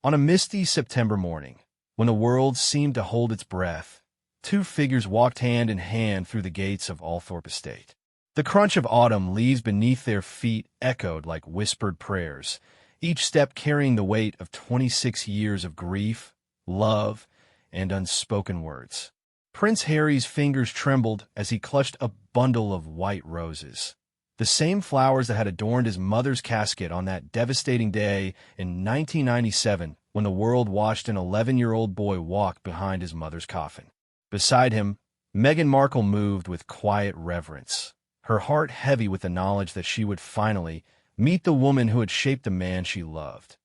On a misty September morning, when the world seemed to hold its breath, two figures walked hand in hand through the gates of Althorpe Estate. The crunch of autumn leaves beneath their feet echoed like whispered prayers, each step carrying the weight of 26 years of grief, love, and unspoken words. Prince Harry's fingers trembled as he clutched a bundle of white roses, the same flowers that had adorned his mother's casket on that devastating day in 1997 when the world watched an 11-year-old boy walk behind his mother's coffin. Beside him, Meghan Markle moved with quiet reverence, her heart heavy with the knowledge that she would finally meet the woman who had shaped the man she loved,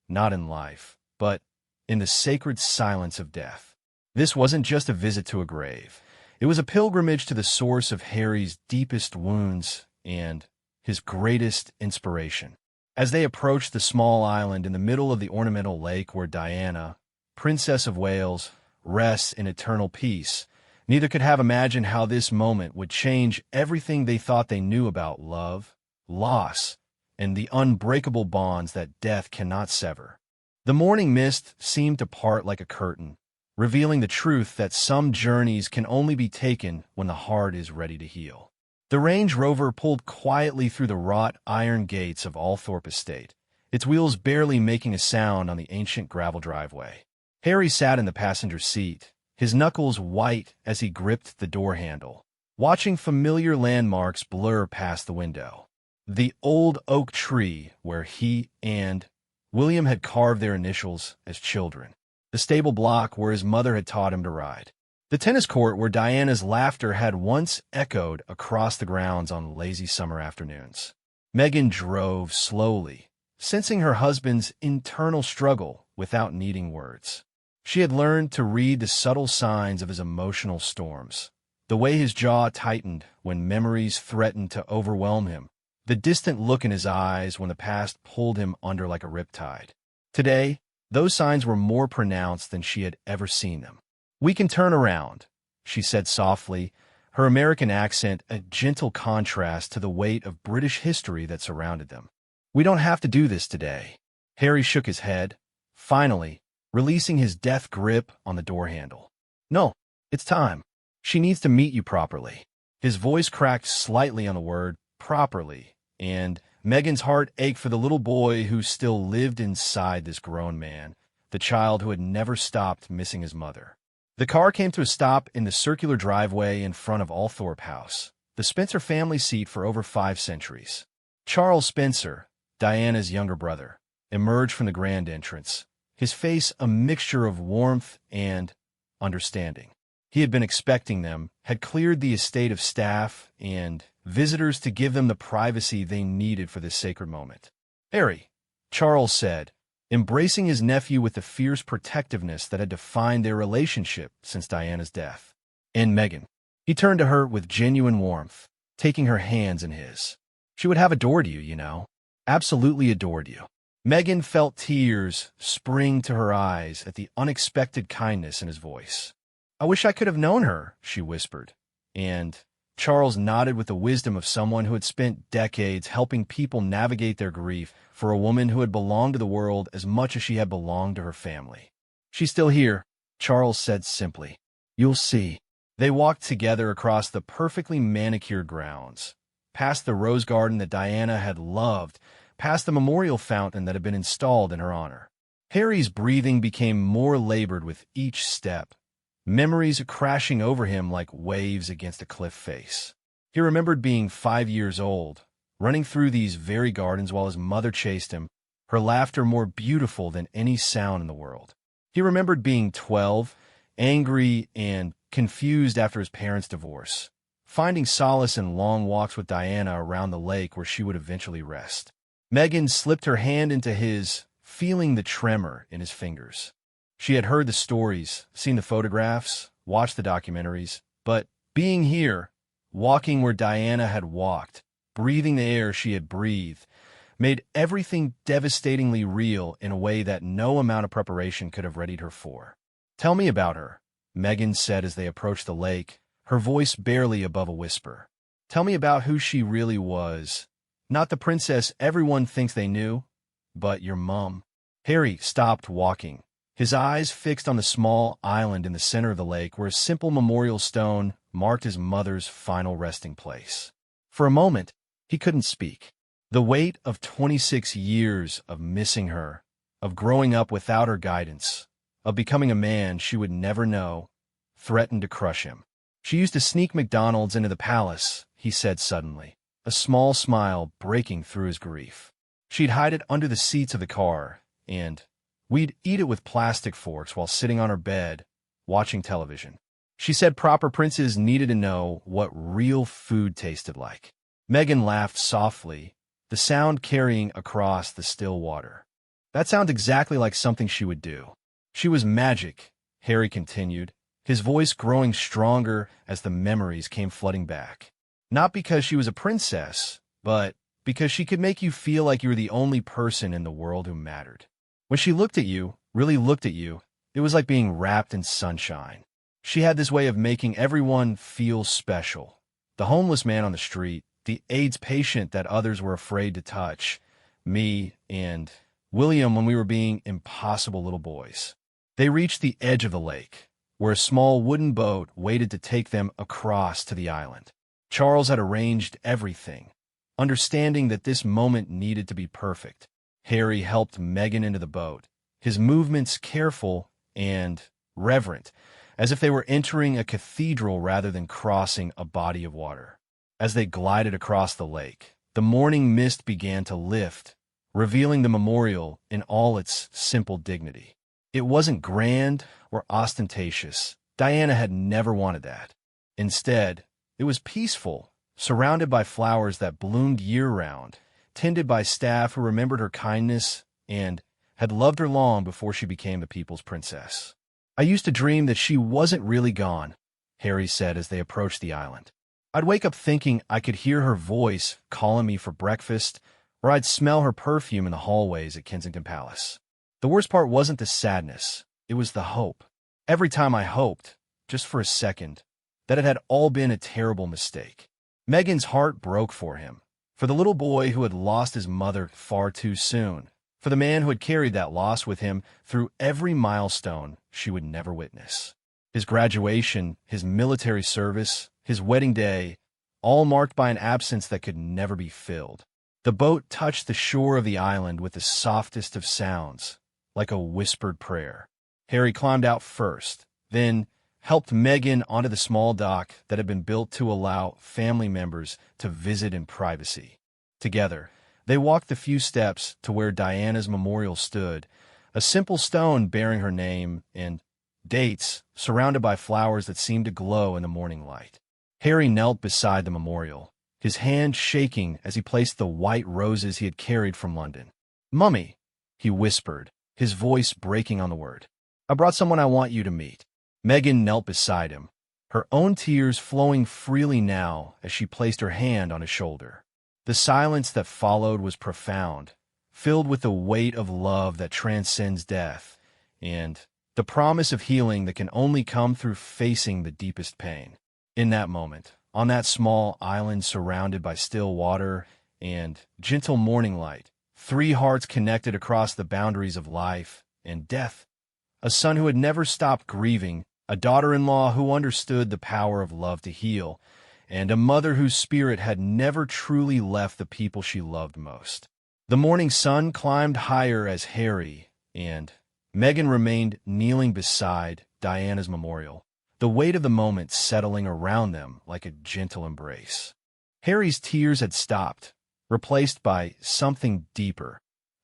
not in life, but in the sacred silence of death. This wasn't just a visit to a grave. It was a pilgrimage to the source of Harry's deepest wounds and his greatest inspiration. As they approached the small island in the middle of the ornamental lake where Diana, Princess of Wales, rests in eternal peace, neither could have imagined how this moment would change everything they thought they knew about love, loss, and the unbreakable bonds that death cannot sever. The morning mist seemed to part like a curtain, revealing the truth that some journeys can only be taken when the heart is ready to heal. The Range Rover pulled quietly through the wrought iron gates of Althorpe Estate, its wheels barely making a sound on the ancient gravel driveway. Harry sat in the passenger seat, his knuckles white as he gripped the door handle, watching familiar landmarks blur past the window. The old oak tree where he and William had carved their initials as children. The stable block where his mother had taught him to ride. The tennis court where Diana's laughter had once echoed across the grounds on lazy summer afternoons. Meghan drove slowly, sensing her husband's internal struggle without needing words. She had learned to read the subtle signs of his emotional storms, the way his jaw tightened when memories threatened to overwhelm him, the distant look in his eyes when the past pulled him under like a riptide. Today, those signs were more pronounced than she had ever seen them. "We can turn around," she said softly, her American accent a gentle contrast to the weight of British history that surrounded them. "We don't have to do this today." Harry shook his head, finally, releasing his death grip on the door handle. "No, it's time. She needs to meet you properly." His voice cracked slightly on the word properly, and Meghan's heart ached for the little boy who still lived inside this grown man, the child who had never stopped missing his mother. The car came to a stop in the circular driveway in front of Althorpe House, the Spencer family seat for over 5 centuries. Charles Spencer, Diana's younger brother, emerged from the grand entrance, his face a mixture of warmth and understanding. He had been expecting them, had cleared the estate of staff and visitors to give them the privacy they needed for this sacred moment. "Harry," Charles said, embracing his nephew with the fierce protectiveness that had defined their relationship since Diana's death. "And Meghan." He turned to her with genuine warmth, taking her hands in his. "She would have adored you, you know. Absolutely adored you." Meghan felt tears spring to her eyes at the unexpected kindness in his voice. "I wish I could have known her," she whispered, and Charles nodded with the wisdom of someone who had spent decades helping people navigate their grief for a woman who had belonged to the world as much as she had belonged to her family. "She's still here," Charles said simply. "You'll see." They walked together across the perfectly manicured grounds, past the rose garden that Diana had loved, past the memorial fountain that had been installed in her honor. Harry's breathing became more labored with each step, memories crashing over him like waves against a cliff face. He remembered being 5 years old, running through these very gardens while his mother chased him, her laughter more beautiful than any sound in the world. He remembered being 12, angry and confused after his parents' divorce, finding solace in long walks with Diana around the lake where she would eventually rest. Meghan slipped her hand into his, feeling the tremor in his fingers. She had heard the stories, seen the photographs, watched the documentaries, but being here, walking where Diana had walked, breathing the air she had breathed, made everything devastatingly real in a way that no amount of preparation could have readied her for. "Tell me about her," Meghan said as they approached the lake, her voice barely above a whisper. "Tell me about who she really was. Not the princess everyone thinks they knew, but your mom." Harry stopped walking, his eyes fixed on the small island in the center of the lake where a simple memorial stone marked his mother's final resting place. For a moment, he couldn't speak. The weight of 26 years of missing her, of growing up without her guidance, of becoming a man she would never know, threatened to crush him. She used to sneak McDonald's into the palace, he said suddenly, a small smile breaking through his grief. She'd hide it under the seats of the car, and we'd eat it with plastic forks while sitting on her bed, watching television. She said proper princes needed to know what real food tasted like. Meghan laughed softly, the sound carrying across the still water. That sounds exactly like something she would do. She was magic, Harry continued, his voice growing stronger as the memories came flooding back. Not because she was a princess, but because she could make you feel like you were the only person in the world who mattered. When she looked at you, really looked at you, it was like being wrapped in sunshine. She had this way of making everyone feel special. The homeless man on the street, the AIDS patient that others were afraid to touch, me, and William when we were being impossible little boys. They reached the edge of the lake, where a small wooden boat waited to take them across to the island. Charles had arranged everything, understanding that this moment needed to be perfect. Harry helped Meghan into the boat, his movements careful and reverent, as if they were entering a cathedral rather than crossing a body of water. As they glided across the lake, the morning mist began to lift, revealing the memorial in all its simple dignity. It wasn't grand or ostentatious. Diana had never wanted that. Instead, it was peaceful, surrounded by flowers that bloomed year-round, tended by staff who remembered her kindness and had loved her long before she became the people's princess. I used to dream that she wasn't really gone, Harry said as they approached the island. I'd wake up thinking I could hear her voice calling me for breakfast, or I'd smell her perfume in the hallways at Kensington Palace. The worst part wasn't the sadness, it was the hope. Every time I hoped, just for a second, that it had all been a terrible mistake. Meghan's heart broke for him, for the little boy who had lost his mother far too soon, for the man who had carried that loss with him through every milestone she would never witness. His graduation, his military service, his wedding day, all marked by an absence that could never be filled. The boat touched the shore of the island with the softest of sounds, like a whispered prayer. Harry climbed out first, then helped Meghan onto the small dock that had been built to allow family members to visit in privacy. Together, they walked the few steps to where Diana's memorial stood, a simple stone bearing her name and dates surrounded by flowers that seemed to glow in the morning light. Harry knelt beside the memorial, his hand shaking as he placed the white roses he had carried from London. "Mummy," he whispered, his voice breaking on the word. "I brought someone I want you to meet." Meghan knelt beside him, her own tears flowing freely now as she placed her hand on his shoulder. The silence that followed was profound, filled with the weight of love that transcends death, and the promise of healing that can only come through facing the deepest pain. In that moment, on that small island surrounded by still water and gentle morning light, three hearts connected across the boundaries of life and death. A son who had never stopped grieving, a daughter-in-law who understood the power of love to heal, and a mother whose spirit had never truly left the people she loved most. The morning sun climbed higher as Harry and Meghan remained kneeling beside Diana's memorial, the weight of the moment settling around them like a gentle embrace. Harry's tears had stopped, replaced by something deeper,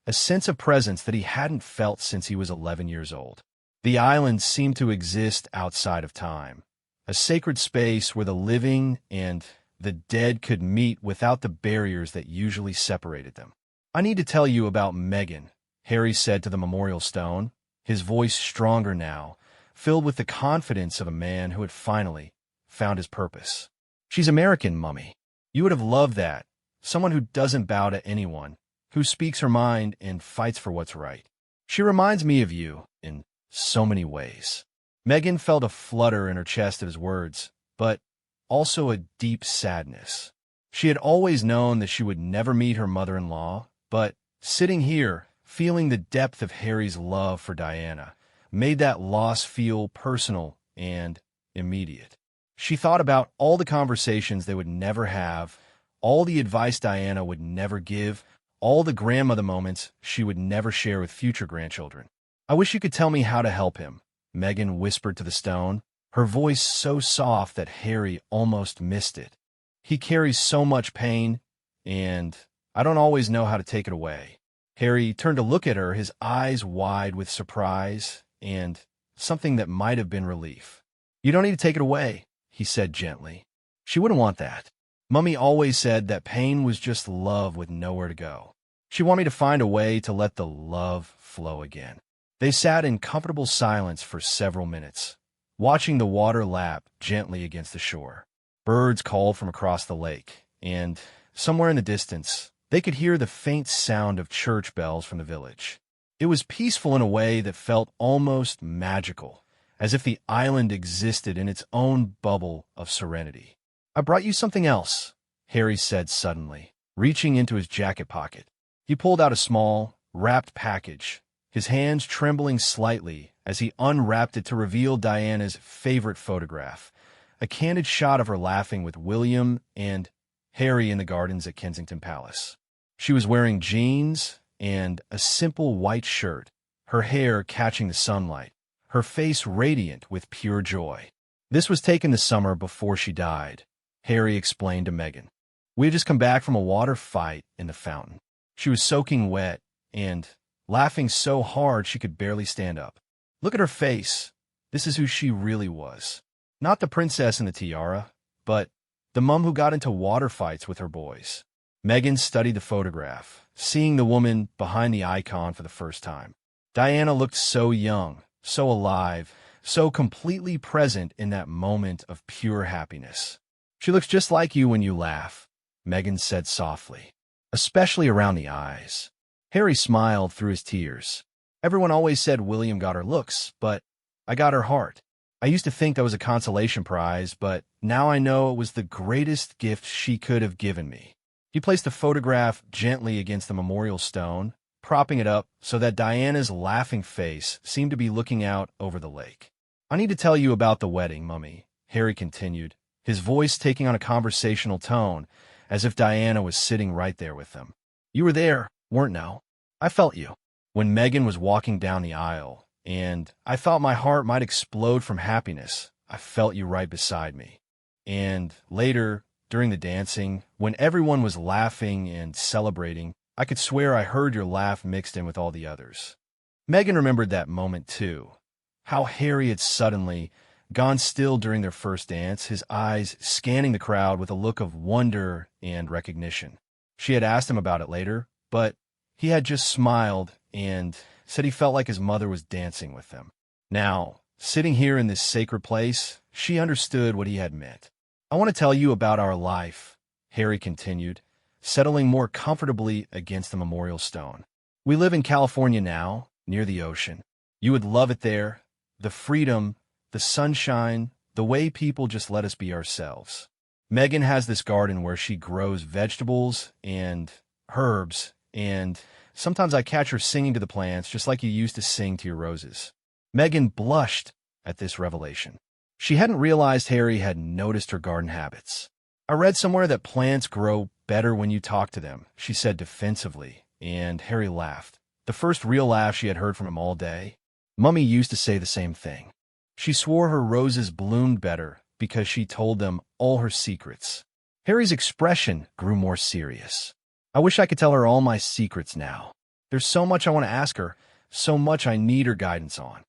a sense of presence that he hadn't felt since he was 11 years old. The island seemed to exist outside of time, a sacred space where the living and the dead could meet without the barriers that usually separated them. "I need to tell you about Meghan," Harry said to the memorial stone, his voice stronger now, filled with the confidence of a man who had finally found his purpose. "She's American, Mummy. You would have loved that. Someone who doesn't bow to anyone, who speaks her mind and fights for what's right. She reminds me of you in so many ways." Meghan felt a flutter in her chest at his words, but also a deep sadness. She had always known that she would never meet her mother-in-law, but sitting here, feeling the depth of Harry's love for Diana, made that loss feel personal and immediate. She thought about all the conversations they would never have, all the advice Diana would never give, all the grandmother moments she would never share with future grandchildren. "I wish you could tell me how to help him," Meghan whispered to the stone, her voice so soft that Harry almost missed it. "He carries so much pain, and I don't always know how to take it away." Harry turned to look at her, his eyes wide with surprise and something that might have been relief. "You don't need to take it away," he said gently. "She wouldn't want that. Mummy always said that pain was just love with nowhere to go. She wanted me to find a way to let the love flow again." They sat in comfortable silence for several minutes, watching the water lap gently against the shore. Birds called from across the lake, and somewhere in the distance, they could hear the faint sound of church bells from the village. It was peaceful in a way that felt almost magical, as if the island existed in its own bubble of serenity. "I brought you something else," Harry said suddenly, reaching into his jacket pocket. He pulled out a small, wrapped package, his hands trembling slightly as he unwrapped it to reveal Diana's favorite photograph, a candid shot of her laughing with William and Harry in the gardens at Kensington Palace. She was wearing jeans and a simple white shirt, her hair catching the sunlight, her face radiant with pure joy. "This was taken the summer before she died," Harry explained to Meghan. "We had just come back from a water fight in the fountain. She was soaking wet and laughing so hard she could barely stand up. Look at her face. This is who she really was. Not the princess in the tiara, but the mum who got into water fights with her boys." Meghan studied the photograph, seeing the woman behind the icon for the first time. Diana looked so young, so alive, so completely present in that moment of pure happiness. "She looks just like you when you laugh," Meghan said softly, "especially around the eyes." Harry smiled through his tears. "Everyone always said William got her looks, but I got her heart. I used to think that was a consolation prize, but now I know it was the greatest gift she could have given me." He placed the photograph gently against the memorial stone, propping it up so that Diana's laughing face seemed to be looking out over the lake. "I need to tell you about the wedding, Mummy," Harry continued, his voice taking on a conversational tone, as if Diana was sitting right there with them. "You were there, weren't you? I felt you when Meghan was walking down the aisle, and I thought my heart might explode from happiness. I felt you right beside me. And later, during the dancing, when everyone was laughing and celebrating, I could swear I heard your laugh mixed in with all the others." Meghan remembered that moment too, how Harry had suddenly gone still during their first dance, his eyes scanning the crowd with a look of wonder and recognition. She had asked him about it later, but he had just smiled and said he felt like his mother was dancing with them. Now, sitting here in this sacred place, she understood what he had meant. "I want to tell you about our life," Harry continued, settling more comfortably against the memorial stone. "We live in California now, near the ocean. You would love it there. The freedom, the sunshine, the way people just let us be ourselves. Meghan has this garden where she grows vegetables and herbs, and sometimes I catch her singing to the plants just like you used to sing to your roses." Meghan blushed at this revelation. She hadn't realized Harry had noticed her garden habits. "I read somewhere that plants grow better when you talk to them," she said defensively, and Harry laughed. The first real laugh she had heard from him all day. Mummy used to say the same thing. She swore her roses bloomed better because she told them all her secrets. Harry's expression grew more serious. "I wish I could tell her all my secrets now. There's so much I want to ask her, so much I need her guidance on."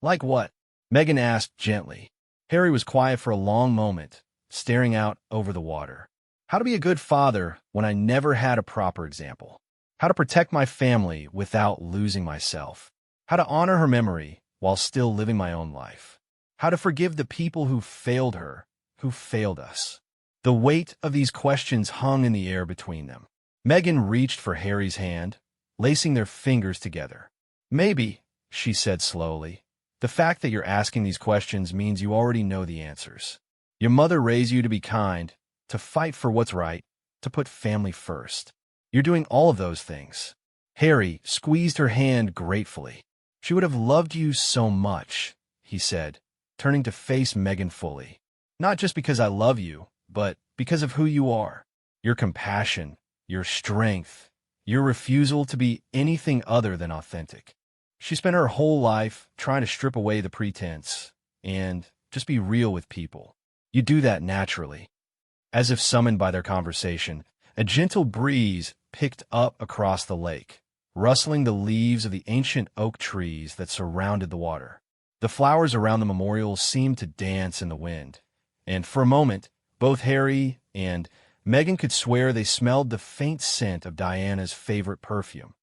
"Like what?" Meghan asked gently. Harry was quiet for a long moment, staring out over the water. "How to be a good father when I never had a proper example. How to protect my family without losing myself. How to honor her memory while still living my own life. How to forgive the people who failed her, who failed us." The weight of these questions hung in the air between them. Meghan reached for Harry's hand, lacing their fingers together. "Maybe," she said slowly, "the fact that you're asking these questions means you already know the answers. Your mother raised you to be kind, to fight for what's right, to put family first. You're doing all of those things. Harry squeezed her hand gratefully. "She would have loved you so much," he said, turning to face Meghan fully. "Not just because I love you, but because of who you are. Your compassion, your strength, your refusal to be anything other than authentic. She spent her whole life trying to strip away the pretense and just be real with people. You do that naturally." As if summoned by their conversation, a gentle breeze picked up across the lake, rustling the leaves of the ancient oak trees that surrounded the water. The flowers around the memorial seemed to dance in the wind, and for a moment, both Harry and Meghan could swear they smelled the faint scent of Diana's favorite perfume,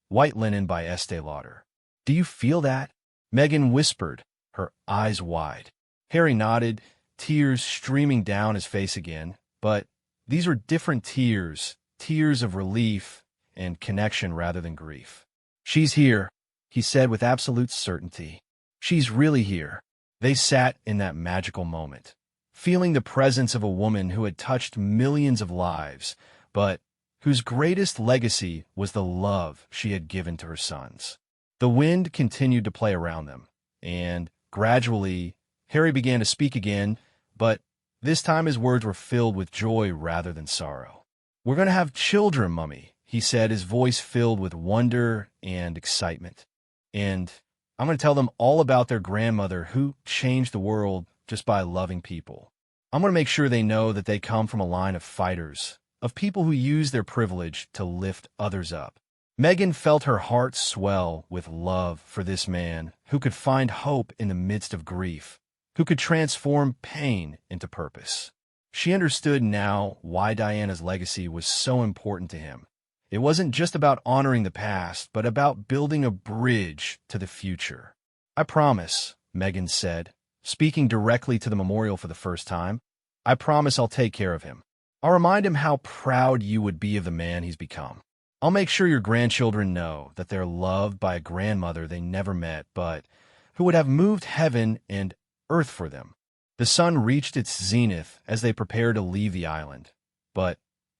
white linen by Estee Lauder. "Do you feel that?" Meghan whispered, her eyes wide. Harry nodded, tears streaming down his face again, but these were different tears, tears of relief and connection rather than grief. "She's here," he said with absolute certainty. "She's really here." They sat in that magical moment, feeling the presence of a woman who had touched millions of lives, but whose greatest legacy was the love she had given to her sons. The wind continued to play around them, and gradually Harry began to speak again, but this time his words were filled with joy rather than sorrow. "We're going to have children, Mummy," he said, his voice filled with wonder and excitement. "And I'm going to tell them all about their grandmother who changed the world just by loving people. I'm going to make sure they know that they come from a line of fighters, of people who use their privilege to lift others up." Meghan felt her heart swell with love for this man who could find hope in the midst of grief, who could transform pain into purpose. She understood now why Diana's legacy was so important to him. It wasn't just about honoring the past, but about building a bridge to the future. "I promise," Meghan said, speaking directly to the memorial for the first time. "I promise I'll take care of him. I'll remind him how proud you would be of the man he's become. I'll make sure your grandchildren know that they're loved by a grandmother they never met, but who would have moved heaven and earth for them." The sun reached its zenith as they prepared to leave the island, but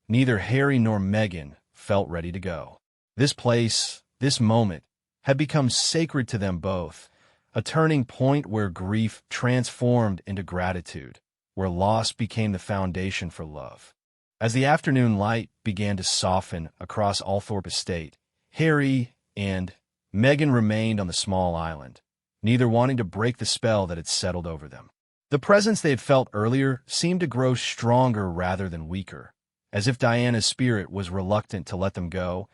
neither Harry nor Meghan felt ready to go. This place, this moment, had become sacred to them both, a turning point where grief transformed into gratitude, where loss became the foundation for love. As the afternoon light began to soften across Althorpe Estate, Harry and Meghan remained on the small island, neither wanting to break the spell that had settled over them. The presence they had felt earlier seemed to grow stronger rather than weaker, as if Diana's spirit was reluctant to let them go,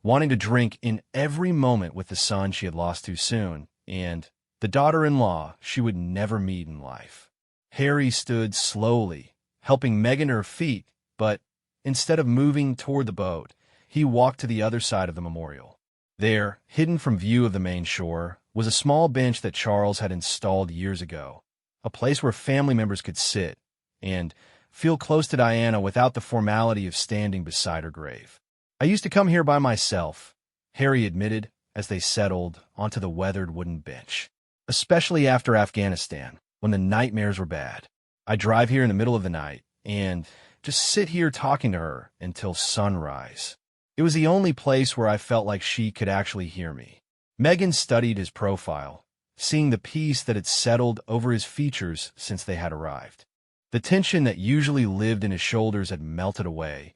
wanting to drink in every moment with the son she had lost too soon, and the daughter-in-law she would never meet in life. Harry stood slowly, helping Meghan to her feet, but instead of moving toward the boat, he walked to the other side of the memorial. There, hidden from view of the main shore, was a small bench that Charles had installed years ago, a place where family members could sit and feel close to Diana without the formality of standing beside her grave. "I used to come here by myself," Harry admitted as they settled onto the weathered wooden bench. "Especially after Afghanistan, when the nightmares were bad. I'd drive here in the middle of the night and just sit here talking to her until sunrise. It was the only place where I felt like she could actually hear me." Meghan studied his profile, seeing the peace that had settled over his features since they had arrived. The tension that usually lived in his shoulders had melted away,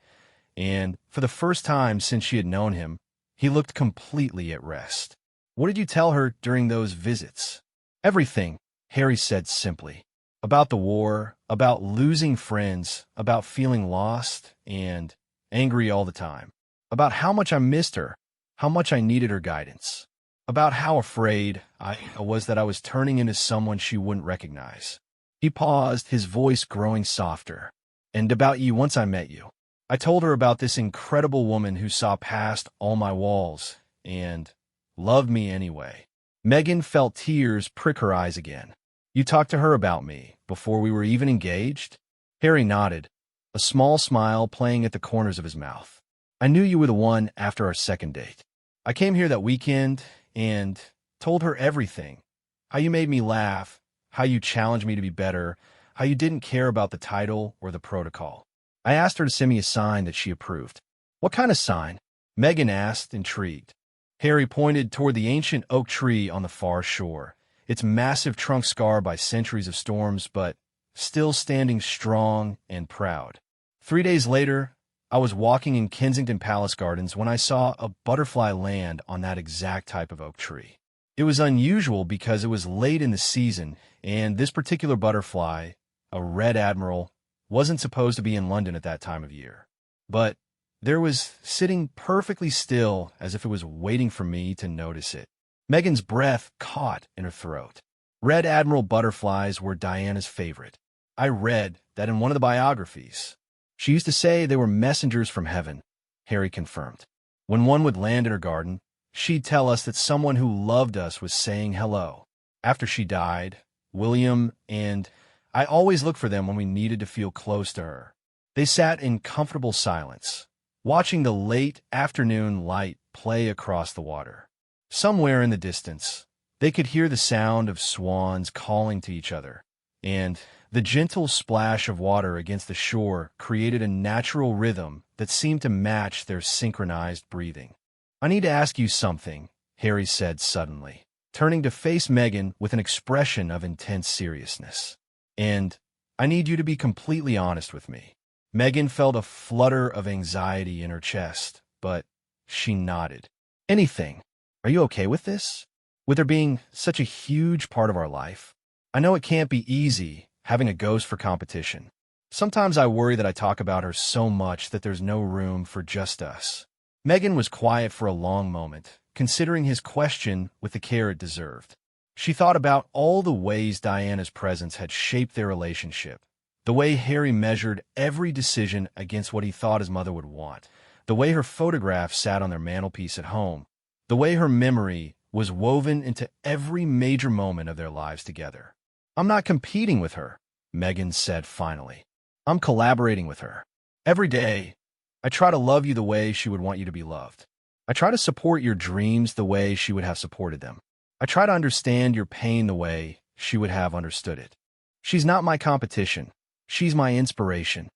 and for the first time since she had known him, he looked completely at rest. "What did you tell her during those visits?" "Everything," Harry said simply. "About the war, about losing friends, about feeling lost and angry all the time. About how much I missed her, how much I needed her guidance. About how afraid I was that I was turning into someone she wouldn't recognize." He paused, his voice growing softer. "And about you once I met you. I told her about this incredible woman who saw past all my walls and loved me anyway." Meghan felt tears prick her eyes again. "You talked to her about me before we were even engaged?" Harry nodded, a small smile playing at the corners of his mouth. "I knew you were the one after our second date. I came here that weekend and told her everything. How you made me laugh, how you challenged me to be better, how you didn't care about the title or the protocol. I asked her to send me a sign that she approved." "What kind of sign?" Meghan asked, intrigued. Harry pointed toward the ancient oak tree on the far shore, its massive trunk scarred by centuries of storms, but still standing strong and proud. 3 days later, I was walking in Kensington Palace Gardens when I saw a butterfly land on that exact type of oak tree. It was unusual because it was late in the season, and this particular butterfly, a red admiral, wasn't supposed to be in London at that time of year. But there was sitting perfectly still as if it was waiting for me to notice it. Meghan's breath caught in her throat. Red admiral butterflies were Diana's favorite. I read that in one of the biographies. She used to say they were messengers from heaven, Harry confirmed. When one would land in her garden, she'd tell us that someone who loved us was saying hello. After she died, William and I always looked for them when we needed to feel close to her. They sat in comfortable silence, watching the late afternoon light play across the water. Somewhere in the distance, they could hear the sound of swans calling to each other, and the gentle splash of water against the shore created a natural rhythm that seemed to match their synchronized breathing. "I need to ask you something," Harry said suddenly, turning to face Meghan with an expression of intense seriousness. "And I need you to be completely honest with me." Meghan felt a flutter of anxiety in her chest, but she nodded. "Anything. Are you okay with this? With her being such a huge part of our life? I know it can't be easy having a ghost for competition. Sometimes I worry that I talk about her so much that there's no room for just us." Meghan was quiet for a long moment, considering his question with the care it deserved. She thought about all the ways Diana's presence had shaped their relationship. The way Harry measured every decision against what he thought his mother would want. The way her photograph sat on their mantelpiece at home. The way her memory was woven into every major moment of their lives together. "I'm not competing with her," Meghan said finally. "I'm collaborating with her. Every day, I try to love you the way she would want you to be loved. I try to support your dreams the way she would have supported them. I try to understand your pain the way she would have understood it. She's not my competition. She's my inspiration."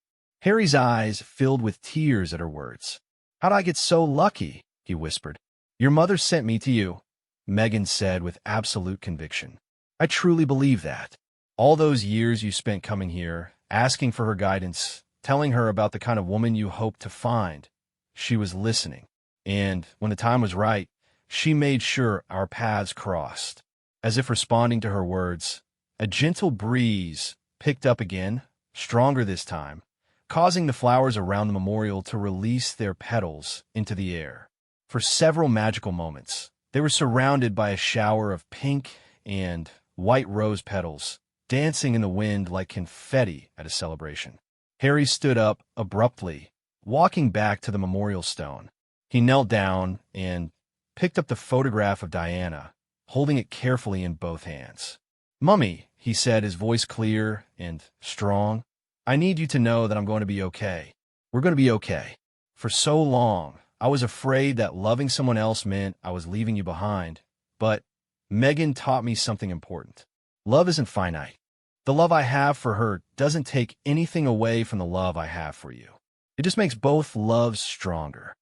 Harry's eyes filled with tears at her words. "How'd I get so lucky?" he whispered. "Your mother sent me to you," Meghan said with absolute conviction. "I truly believe that. All those years you spent coming here, asking for her guidance, telling her about the kind of woman you hoped to find, she was listening. And when the time was right, she made sure our paths crossed." As if responding to her words, a gentle breeze picked up again, stronger this time, causing the flowers around the memorial to release their petals into the air. For several magical moments, they were surrounded by a shower of pink and white rose petals, dancing in the wind like confetti at a celebration. Harry stood up abruptly, walking back to the memorial stone. He knelt down and picked up the photograph of Diana, holding it carefully in both hands. "Mummy," he said, his voice clear and strong, "I need you to know that I'm going to be okay. We're going to be okay. For so long, I was afraid that loving someone else meant I was leaving you behind, but Meghan taught me something important. Love isn't finite. The love I have for her doesn't take anything away from the love I have for you. It just makes both loves stronger."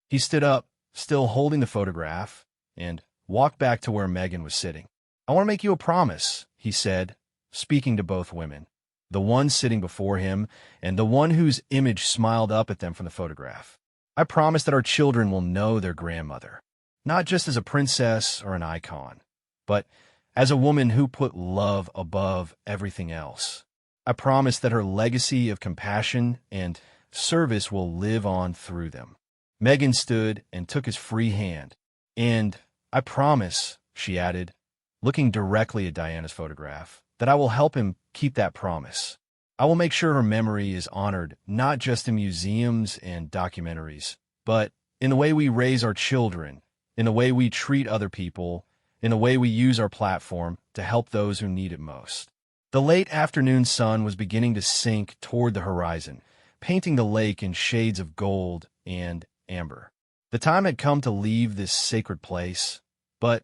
He stood up, still holding the photograph, and walked back to where Meghan was sitting. "I want to make you a promise," he said, speaking to both women, the one sitting before him and the one whose image smiled up at them from the photograph. "I promise that our children will know their grandmother, not just as a princess or an icon, but as a woman who put love above everything else. I promise that her legacy of compassion and service will live on through them." Meghan stood and took his free hand. "And I promise," she added, looking directly at Diana's photograph, "that I will help him keep that promise. I will make sure her memory is honored not just in museums and documentaries, but in the way we raise our children, in the way we treat other people, in the way we use our platform to help those who need it most." The late afternoon sun was beginning to sink toward the horizon, painting the lake in shades of gold and amber. The time had come to leave this sacred place, but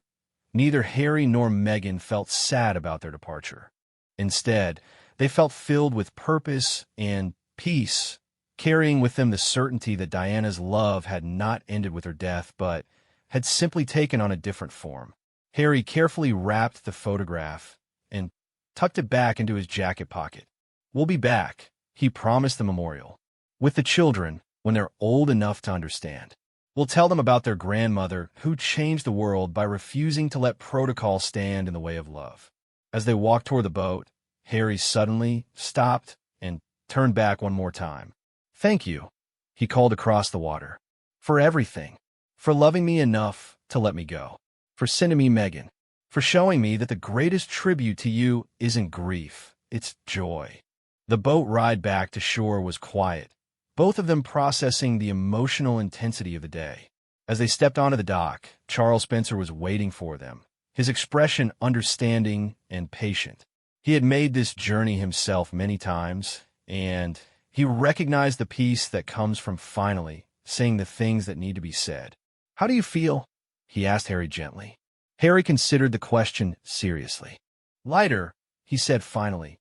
neither Harry nor Meghan felt sad about their departure. Instead, they felt filled with purpose and peace carrying with them the certainty that Diana's love had not ended with her death, but had simply taken on a different form. Harry carefully wrapped the photograph and tucked it back into his jacket pocket. "We'll be back," he promised the memorial, "with the children when they're old enough to understand. We'll tell them about their grandmother who changed the world by refusing to let protocol stand in the way of love." As they walked toward the boat, Harry suddenly stopped and turned back one more time. "Thank you," he called across the water, "for everything, for loving me enough to let me go, for sending me Meghan, for showing me that the greatest tribute to you isn't grief, it's joy." The boat ride back to shore was quiet, both of them processing the emotional intensity of the day. As they stepped onto the dock, Charles Spencer was waiting for them, his expression understanding and patient. He had made this journey himself many times, and he recognized the peace that comes from finally saying the things that need to be said. "How do you feel?" he asked Harry gently. Harry considered the question seriously. "Lighter," he said finally.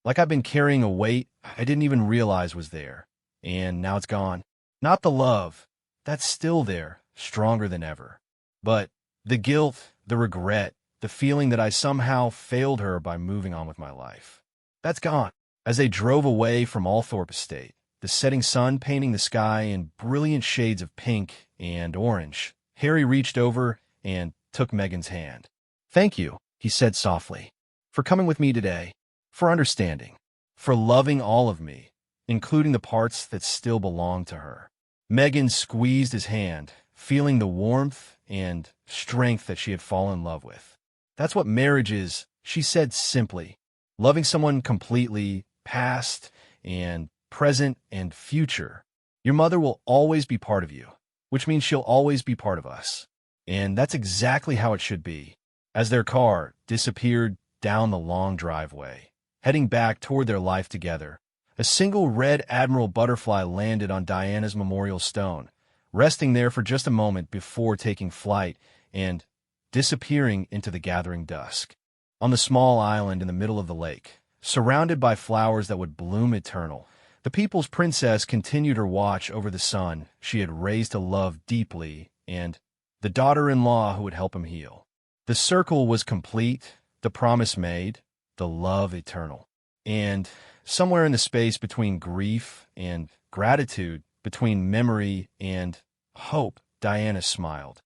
"Like I've been carrying a weight I didn't even realize was there, and now it's gone. Not the love. That's still there, stronger than ever. But the guilt, the regret, the feeling that I somehow failed her by moving on with my life. That's gone." As they drove away from Althorpe Estate, the setting sun painting the sky in brilliant shades of pink and orange, Harry reached over and took Meghan's hand. "Thank you," he said softly, "for coming with me today, for understanding, for loving all of me, including the parts that still belong to her." Meghan squeezed his hand, feeling the warmth and strength that she had fallen in love with. "That's what marriage is," she said simply. "Loving someone completely, past and present and future. Your mother will always be part of you, which means she'll always be part of us. And that's exactly how it should be." As their car disappeared down the long driveway, heading back toward their life together, a single red admiral butterfly landed on Diana's memorial stone, resting there for just a moment before taking flight and disappearing into the gathering dusk. On the small island in the middle of the lake, surrounded by flowers that would bloom eternal, the people's princess continued her watch over the son she had raised to love deeply and the daughter-in-law who would help him heal. The circle was complete, the promise made, the love eternal. And somewhere in the space between grief and gratitude, between memory and hope, Diana smiled.